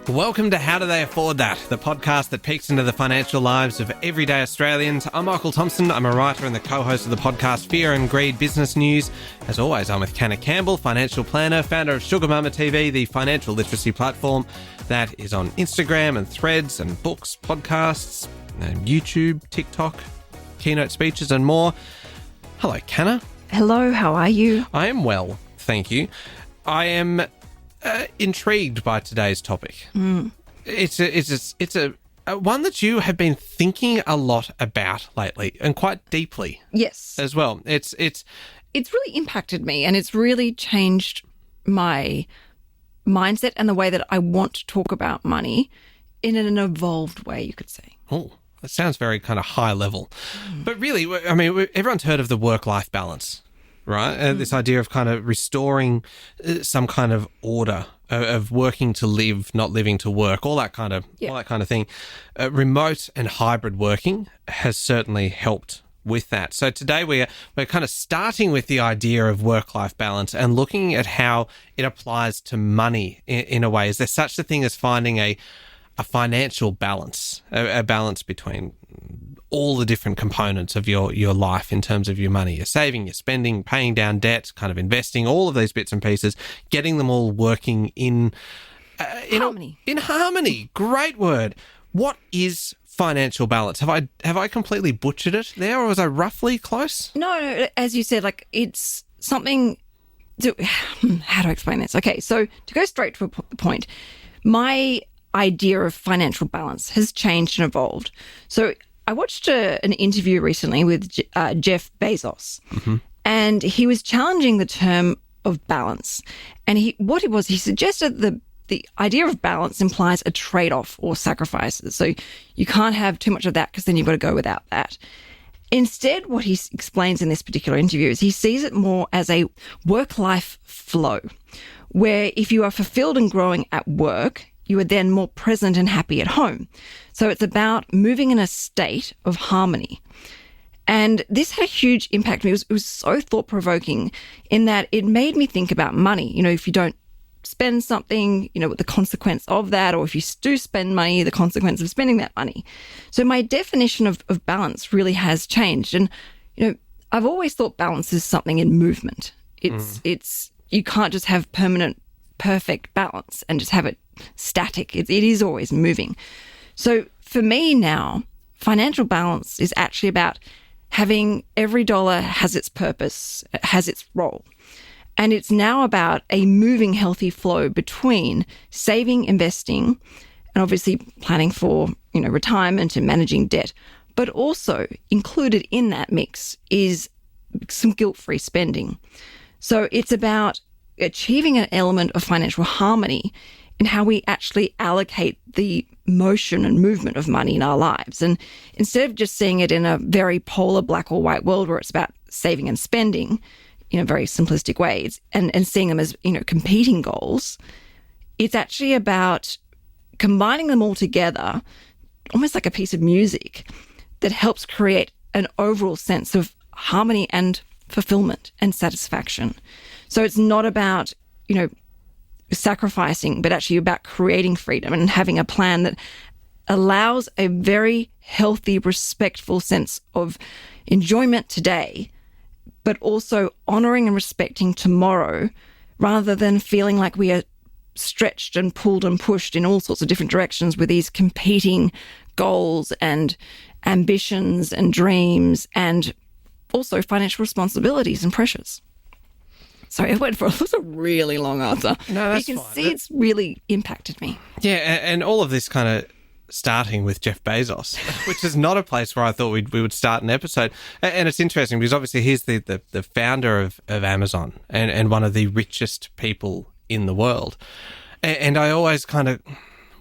Welcome to How Do They Afford That, the podcast that peeks into the financial lives of everyday Australians. I'm Michael Thompson. I'm a writer and the co-host of the podcast Fear and Greed Business News. As always, I'm with Canna Campbell, financial planner, founder of Sugar Mama TV, the financial literacy platform that is on Instagram and Threads and books, podcasts, and YouTube, TikTok, keynote speeches and more. Hello, Canna. Hello, how are you? I am well, thank you. I am intrigued by today's topic. It's a one that you have been thinking a lot about lately, and quite deeply. Yes, as well. It's really impacted me, and it's really changed my mindset and the way that I want to talk about money in an evolved way, you could say. Oh, that sounds very kind of high level, but really, I mean, everyone's heard of the work-life balance. Right? This idea of kind of restoring some kind of order of working to live, not living to work, all that kind of thing. Remote and hybrid working has certainly helped with that. So today we're kind of starting with the idea of work-life balance and looking at how it applies to money in a way. Is there such a thing as finding a financial balance, a balance between all the different components of your life in terms of your money, your saving, your spending, paying down debt, kind of investing, all of these bits and pieces, getting them all working in harmony. In harmony. Great word. What is financial balance? Have I completely butchered it there, or was I roughly close? No, as you said, like it's something how do I explain this? Okay, so to go straight to the point, my idea of financial balance has changed and evolved. So I watched an interview recently with Jeff Bezos, and he was challenging the term of balance. And he suggested the idea of balance implies a trade-off or sacrifices. So you can't have too much of that because then you've got to go without that. Instead, what he explains in this particular interview is he sees it more as a work-life flow, where if you are fulfilled and growing at work, you are then more present and happy at home. So it's about moving in a state of harmony. And this had a huge impact on me. It was so thought-provoking in that it made me think about money. You know, if you don't spend something, you know, the consequence of that, or if you do spend money, the consequence of spending that money. So my definition of balance really has changed. And, you know, I've always thought balance is something in movement. It's you can't just have permanent, perfect balance and just have it static. It is always moving. So for me now, financial balance is actually about having every dollar has its purpose, has its role. And it's now about a moving healthy flow between saving, investing, and obviously planning for, you know, retirement and managing debt. But also included in that mix is some guilt-free spending. So it's about achieving an element of financial harmony in how we actually allocate the motion and movement of money in our lives. And instead of just seeing it in a very polar black or white world where it's about saving and spending in a very simplistic way, and seeing them as, you know, competing goals, it's actually about combining them all together, almost like a piece of music that helps create an overall sense of harmony and fulfillment and satisfaction. So it's not about, you know, sacrificing, but actually about creating freedom and having a plan that allows a very healthy, respectful sense of enjoyment today, but also honoring and respecting tomorrow, rather than feeling like we are stretched and pulled and pushed in all sorts of different directions with these competing goals and ambitions and dreams, and also financial responsibilities and pressures. Sorry, it was a really long answer. No, that's fine. You can fine. see it's really impacted me. Yeah, and all of this kind of starting with Jeff Bezos, which is not a place where I thought we would start an episode. And it's interesting because obviously he's the founder of Amazon and one of the richest people in the world. And I always kind of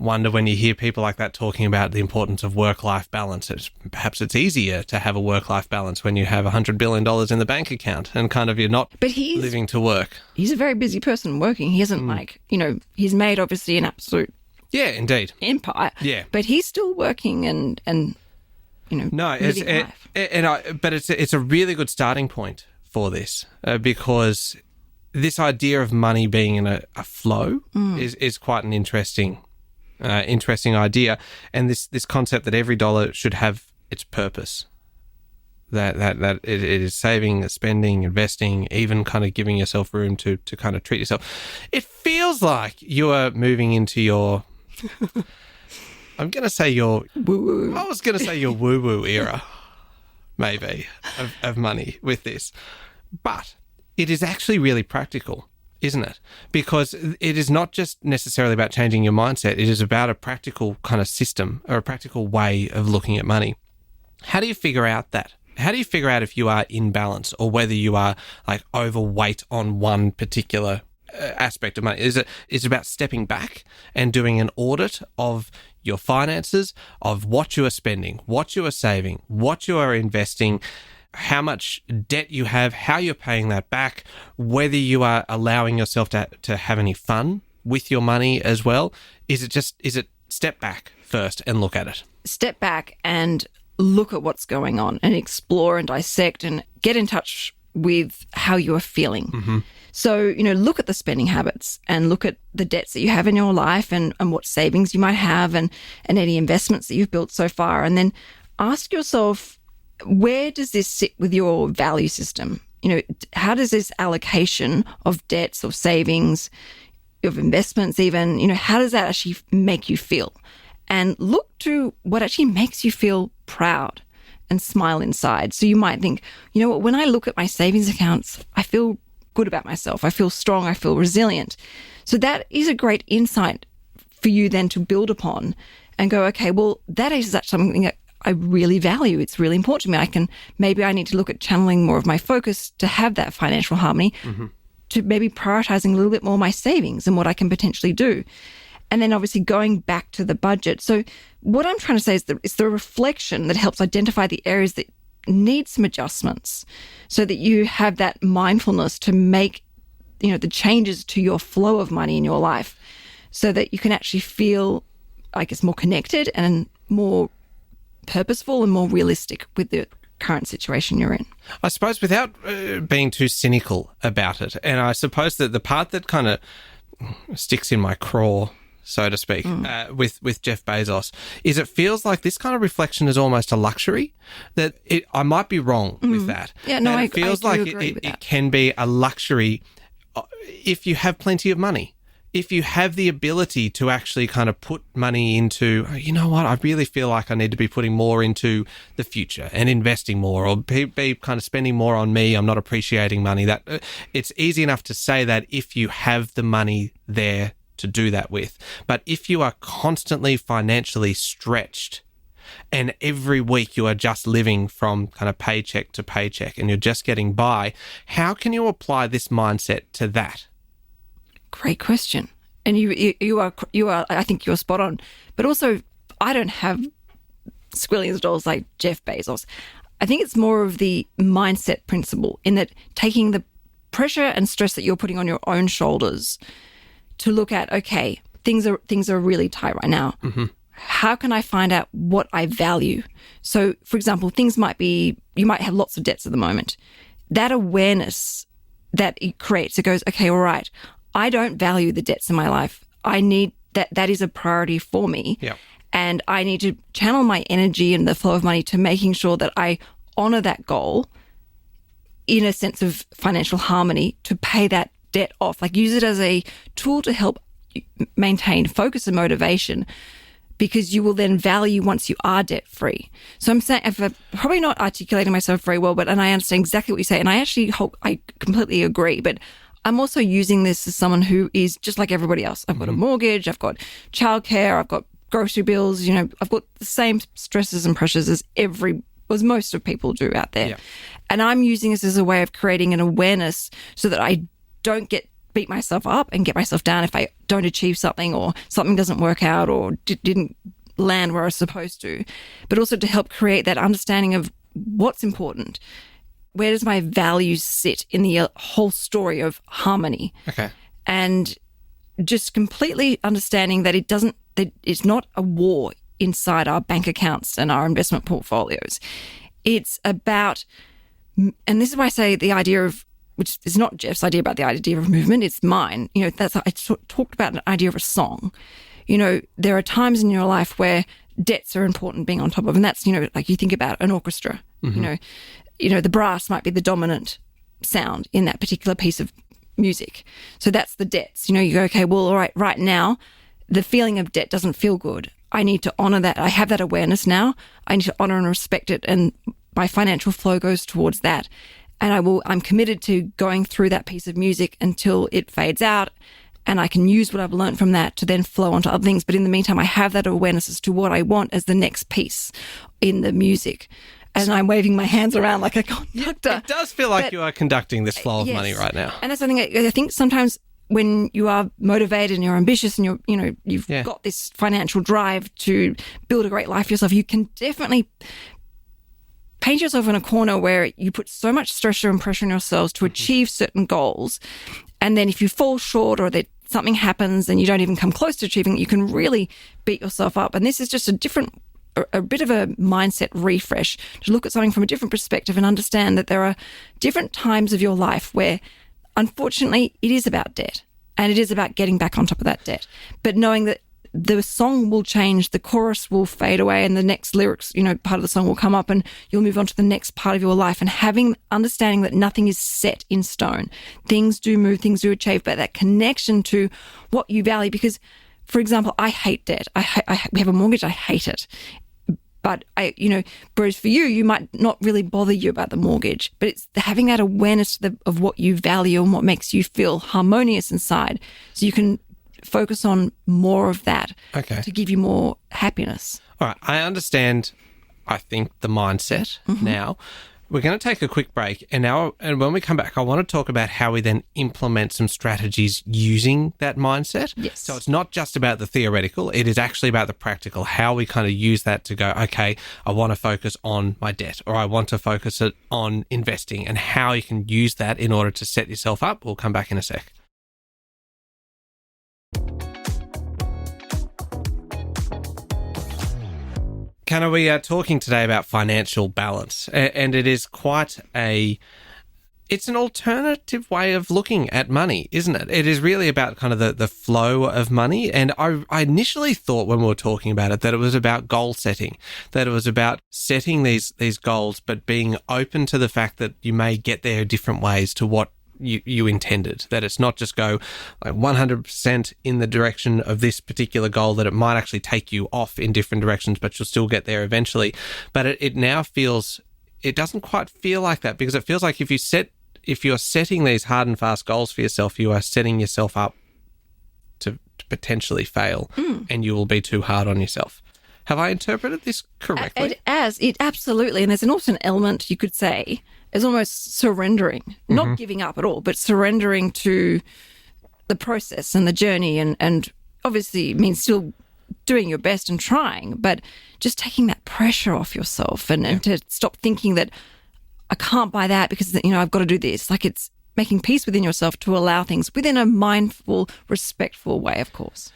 wonder when you hear people like that talking about the importance of work-life balance. Perhaps it's easier to have a work-life balance when you have $100 billion in the bank account and kind of you're not living to work. He's a very busy person working. He isn't like, you know, he's made obviously an absolute indeed empire. Yeah. But he's still working and you know, living life. But it's a really good starting point for this because this idea of money being in a flow is quite an interesting interesting idea. And this concept that every dollar should have its purpose. That it is saving, spending, investing, even kind of giving yourself room to kind of treat yourself. It feels like you are moving into your, I'm going to say your woo-woo. I was going to say your woo-woo era, maybe, of money with this. But it is actually really practical, isn't it? Because it is not just necessarily about changing your mindset. It is about a practical kind of system or a practical way of looking at money. How do you figure out that? How do you figure out if you are in balance or whether you are like overweight on one particular aspect of money? Is it about stepping back and doing an audit of your finances, of what you are spending, what you are saving, what you are investing, how much debt you have, how you're paying that back, whether you are allowing yourself to have any fun with your money as well? Is it step back first and look at it? Step back and look at what's going on and explore and dissect and get in touch with how you are feeling. Mm-hmm. So, look at the spending habits and look at the debts that you have in your life and what savings you might have and any investments that you've built so far. And then ask yourself, where does this sit with your value system? How does this allocation of debts or savings, of investments even, how does that actually make you feel? And look to what actually makes you feel proud and smile inside. So you might think, when I look at my savings accounts, I feel good about myself. I feel strong. I feel resilient. So that is a great insight for you then to build upon and go, okay, well, that is actually something that I really value. It's really important to me. Maybe I need to look at channeling more of my focus to have that financial harmony, mm-hmm. to maybe prioritizing a little bit more my savings and what I can potentially do. And then obviously going back to the budget. So what I'm trying to say is it's the reflection that helps identify the areas that need some adjustments so that you have that mindfulness to make, the changes to your flow of money in your life so that you can actually feel, I guess, more connected and more purposeful and more realistic with the current situation you're in. I suppose without being too cynical about it, and I suppose that the part that kind of sticks in my craw, so to speak, with Jeff Bezos, is it feels like this kind of reflection is almost a luxury. That I might be wrong with that. Yeah, no, it feels like it can be a luxury if you have plenty of money. If you have the ability to actually kind of put money into, you know what, I really feel like I need to be putting more into the future and investing more, or be kind of spending more on me. I'm not appreciating money. That it's easy enough to say that if you have the money there to do that with. But if you are constantly financially stretched and every week you are just living from kind of paycheck to paycheck and you're just getting by, how can you apply this mindset to that? Great question. And you are, I think you're spot on. But also, I don't have squillions of dollars like Jeff Bezos. I think it's more of the mindset principle in that taking the pressure and stress that you're putting on your own shoulders to look at, okay, things are really tight right now. Mm-hmm. How can I find out what I value? So, for example, things might be, you might have lots of debts at the moment. That awareness that it creates, it goes, okay, all right, I don't value the debts in my life. I need that is a priority for me. Yeah. And I need to channel my energy and the flow of money to making sure that I honor that goal in a sense of financial harmony to pay that debt off. Like use it as a tool to help maintain focus and motivation, because you will then value once you are debt free. So I'm saying, if I'm probably not articulating myself very well, and I understand exactly what you say. And I actually hope I completely agree, but I'm also using this as someone who is just like everybody else. I've got a mortgage, I've got childcare, I've got grocery bills, I've got the same stresses and pressures as most of people do out there. Yeah. And I'm using this as a way of creating an awareness so that I don't beat myself up and get myself down if I don't achieve something or something doesn't work out or didn't land where I was supposed to, but also to help create that understanding of what's important. Where does my values sit in the whole story of harmony? Okay. And just completely understanding that it's not a war inside our bank accounts and our investment portfolios. It's about, and this is why I say the idea of, which is not Jeff's idea about the idea of movement, it's mine. I talked about an idea of a song. there are times in your life where debts are important being on top of, and that's, like you think about an orchestra, the brass might be the dominant sound in that particular piece of music. So that's the debts. You go, okay, well, all right now, the feeling of debt doesn't feel good. I need to honor that. I have that awareness now. I need to honor and respect it. And my financial flow goes towards that. And I'm committed to going through that piece of music until it fades out. And I can use what I've learned from that to then flow onto other things. But in the meantime, I have that awareness as to what I want as the next piece in the music. And I'm waving my hands around like a conductor. It does feel like you are conducting this flow of money right now. And that's something I think sometimes when you are motivated and you're ambitious and you've got this financial drive to build a great life for yourself, you can definitely paint yourself in a corner where you put so much stress and pressure on yourselves to achieve certain goals. And then if you fall short or that something happens and you don't even come close to achieving it, you can really beat yourself up. And this is just a bit of a mindset refresh to look at something from a different perspective and understand that there are different times of your life where, unfortunately, it is about debt and it is about getting back on top of that debt. But knowing that the song will change, the chorus will fade away and the next lyrics, part of the song will come up and you'll move on to the next part of your life, and understanding that nothing is set in stone. Things do move, things do achieve, but that connection to what you value, because, for example, I hate debt. We have a mortgage. I hate it. But whereas for you might not really bother you about the mortgage, but it's having that awareness of what you value and what makes you feel harmonious inside, so you can focus on more of that to give you more happiness. All right. I understand, I think, the mindset now. We're going to take a quick break, and when we come back, I want to talk about how we then implement some strategies using that mindset. Yes. So it's not just about the theoretical, it is actually about the practical, how we kind of use that to go, okay, I want to focus on my debt, or I want to focus it on investing, and how you can use that in order to set yourself up. We'll come back in a sec. Canna, we are talking today about financial balance, and it is it's an alternative way of looking at money, isn't it? It is really about kind of the flow of money. And I initially thought when we were talking about it that it was about goal setting, that it was about setting these goals, but being open to the fact that you may get there different ways to what you intended, that it's not just go like 100% in the direction of this particular goal, that it might actually take you off in different directions, but you'll still get there eventually. But it now feels, it doesn't quite feel like that, because it feels like if you're setting these hard and fast goals for yourself, you are setting yourself up to potentially fail, and you will be too hard on yourself. Have I interpreted this correctly? It absolutely. And there's also an element, you could say, is almost surrendering, not giving up at all, but surrendering to the process and the journey. And obviously it means still doing your best and trying, but just taking that pressure off yourself and to stop thinking that I can't buy that because, I've got to do this. Like, it's making peace within yourself to allow things within a mindful, respectful way, of course.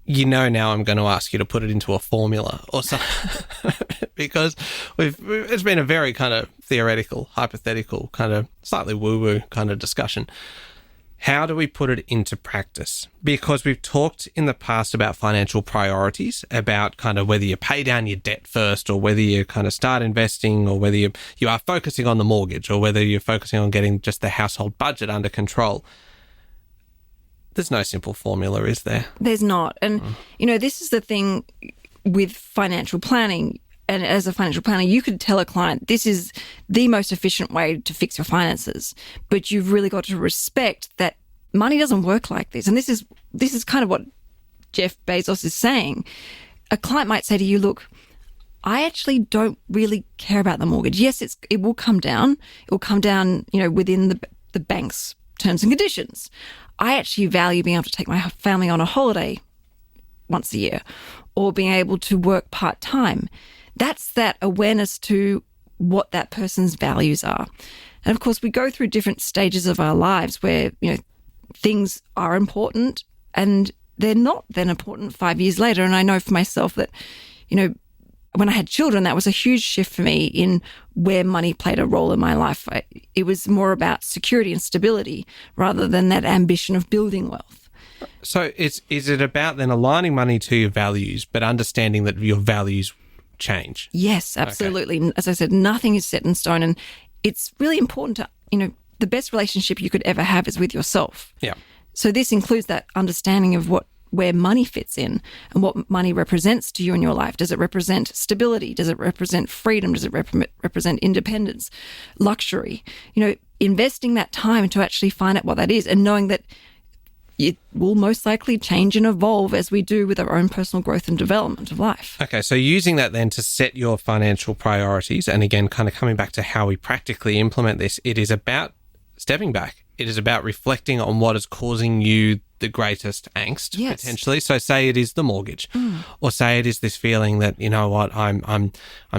Now I'm going to ask you to put it into a formula or something, because it's been a very kind of theoretical, hypothetical, kind of slightly woo-woo kind of discussion. How do we put it into practice? Because we've talked in the past about financial priorities, about kind of whether you pay down your debt first, or whether you kind of start investing, or whether you are focusing on the mortgage, or whether you're focusing on getting just the household budget under control. There's no simple formula, is there? There's not. And, this is the thing with financial planning. And as a financial planner, you could tell a client, this is the most efficient way to fix your finances. But you've really got to respect that money doesn't work like this. And this is kind of what Jeff Bezos is saying. A client might say to you, look, I actually don't really care about the mortgage. Yes, it will come down. It will come down, within the bank's terms and conditions. I actually value being able to take my family on a holiday once a year, or being able to work part-time. That's that awareness to what that person's values are. And of course, we go through different stages of our lives where, things are important and they're not then important 5 years later. And I know for myself that, when I had children, that was a huge shift for me in where money played a role in my life. It was more about security and stability rather than that ambition of building wealth. So is it about then aligning money to your values, but understanding that your values change? Yes, absolutely. Okay. As I said, nothing is set in stone, and it's really important to, the best relationship you could ever have is with yourself. Yeah. So this includes that understanding of where money fits in and what money represents to you in your life. Does it represent stability? Does it represent freedom? Does it represent independence, luxury? Investing that time to actually find out what that is, and knowing that it will most likely change and evolve as we do with our own personal growth and development of life. Okay, so using that then to set your financial priorities, and again, kind of coming back to how we practically implement this, it is about stepping back. It is about reflecting on what is causing you the greatest angst, yes, potentially. So say it is the mortgage, or say it is this feeling that, you know what, I'm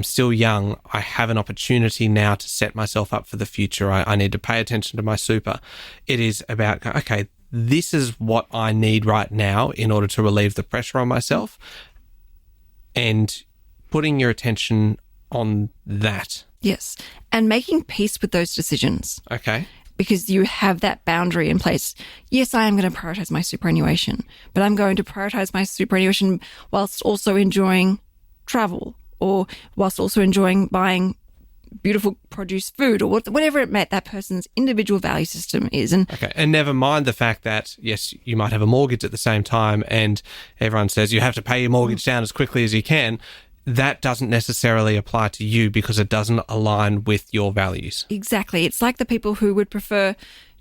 still young. I have an opportunity now to set myself up for the future. I need to pay attention to my super. It is about, okay, this is what I need right now in order to relieve the pressure on myself, and putting your attention on that. Yes, and making peace with those decisions. Okay. Because you have that boundary in place. Yes, I am going to prioritize my superannuation, but I'm going to prioritize my superannuation whilst also enjoying travel, or whilst also enjoying buying beautiful produce food, or whatever that person's individual value system is. And never mind the fact that, yes, you might have a mortgage at the same time, and everyone says you have to pay your mortgage down as quickly as you can. That doesn't necessarily apply to you because it doesn't align with your values. Exactly. It's like the people who would prefer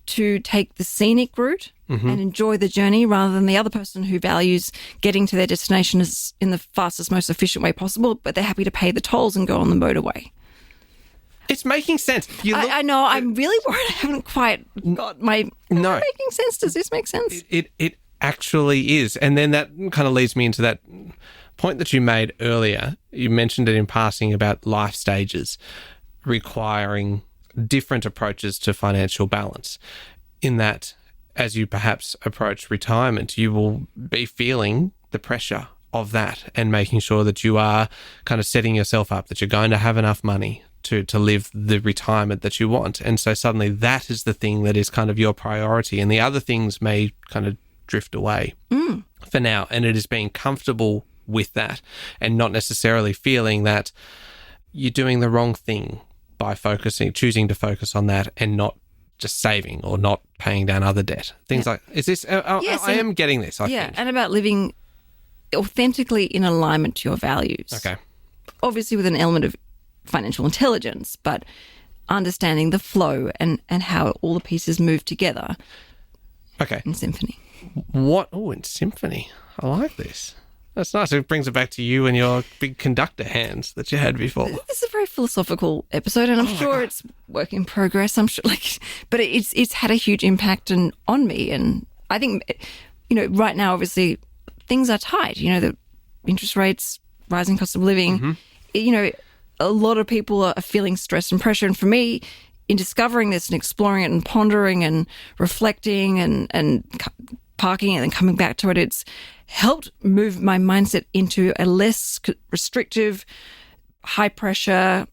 to take the scenic route and enjoy the journey, rather than the other person who values getting to their destination in the fastest, most efficient way possible, but they're happy to pay the tolls and go on the motorway. It's making sense. I know. I'm really worried I haven't quite got my... No. Making sense. Does this make sense? It actually is. And then that kind of leads me into that point that you made earlier. You mentioned it in passing about life stages requiring different approaches to financial balance, in that as you perhaps approach retirement, you will be feeling the pressure of that and making sure that you are kind of setting yourself up, that you're going to have enough money to live the retirement that you want. And so suddenly that is the thing that is kind of your priority, and the other things may kind of drift away for now. And it is being comfortable with that, and not necessarily feeling that you're doing the wrong thing by choosing to focus on that and not just saving or not paying down other debt. Things like, is this, yes, I am getting this, I think. And about living authentically in alignment to your values. Okay. Obviously with an element of financial intelligence, but understanding the flow and how all the pieces move together. Okay. In symphony. In symphony. I like this. That's nice. It brings it back to you and your big conductor hands that you had before. This is a very philosophical episode, and I'm sure it's work in progress. I'm sure, but it's had a huge impact on me. And I think, right now, obviously, things are tight. The interest rates, rising cost of living. A lot of people are feeling stress and pressure. And for me, in discovering this and exploring it and pondering and reflecting and parking it and coming back to it, it's helped move my mindset into a less restrictive, high pressure,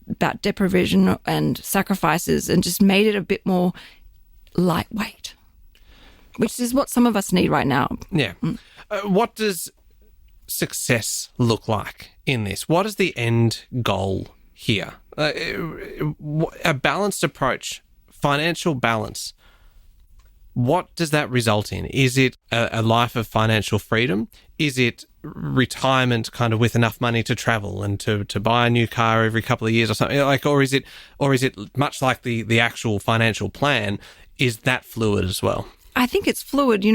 about deprivation and sacrifices, and just made it a bit more lightweight, which is what some of us need right now. Yeah. What does success look in this? What is the end goal here? A balanced approach, financial balance. What does that result in? Is it a life of financial freedom? Is it retirement kind of with enough money to travel and to buy a new car every couple of years or something? Or is it much like the actual financial plan? Is that fluid as well? I think it's fluid.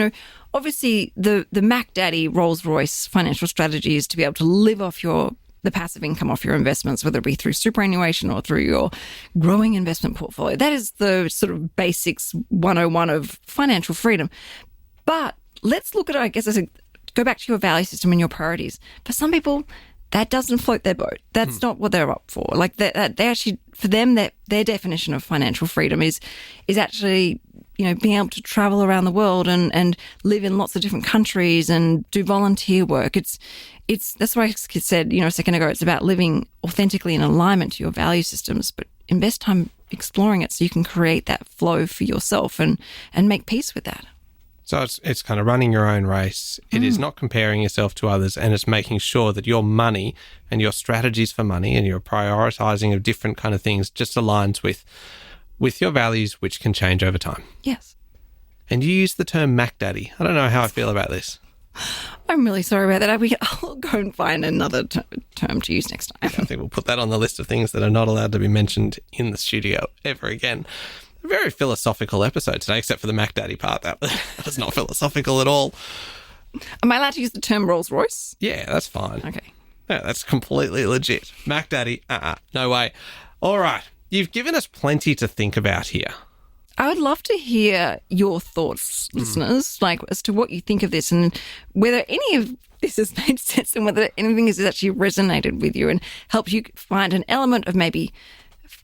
Obviously the Mac Daddy Rolls Royce financial strategy is to be able to live off the passive income off your investments, whether it be through superannuation or through your growing investment portfolio. That is the sort of basics 101 of financial freedom. But let's look at it, I guess, go back to your value system and your priorities. For some people, that doesn't float their boat. That's not what they're up for. Like they actually, for them, their definition of financial freedom is actually, being able to travel around the world and live in lots of different countries and do volunteer work. That's why I said, a second ago, it's about living authentically in alignment to your value systems, but invest time exploring it so you can create that flow for yourself and make peace with that. So it's kind of running your own race. It is not comparing yourself to others, and it's making sure that your money and your strategies for money and your prioritizing of different kind of things just aligns with your values, which can change over time. Yes. And you use the term Mac Daddy. I don't know how I feel about this. I'm really sorry about that. I'll go and find another term to use next time. I think we'll put that on the list of things that are not allowed to be mentioned in the studio ever again. A very philosophical episode today, except for the Mac Daddy part. That was not philosophical at all. Am I allowed to use the term Rolls Royce? Yeah, that's fine. Okay. Yeah, that's completely legit. Mac Daddy, no way. All right, you've given us plenty to think about here. I would love to hear your thoughts, listeners, like as to what you think of this and whether any of this has made sense and whether anything has actually resonated with you and helped you find an element of maybe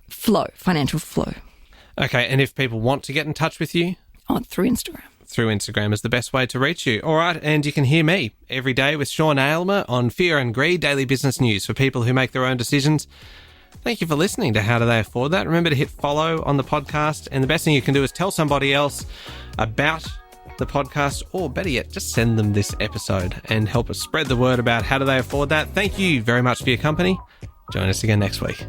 flow, financial flow. Okay, and if people want to get in touch with you? Through Instagram. Through Instagram is the best way to reach you. All right, and you can hear me every day with Sean Aylmer on Fear and Greed, daily business news for people who make their own decisions. Thank you for listening to How Do They Afford That? Remember to hit follow on the podcast, and the best thing you can do is tell somebody else about the podcast, or better yet, just send them this episode and help us spread the word about How Do They Afford That? Thank you very much for your company. Join us again next week.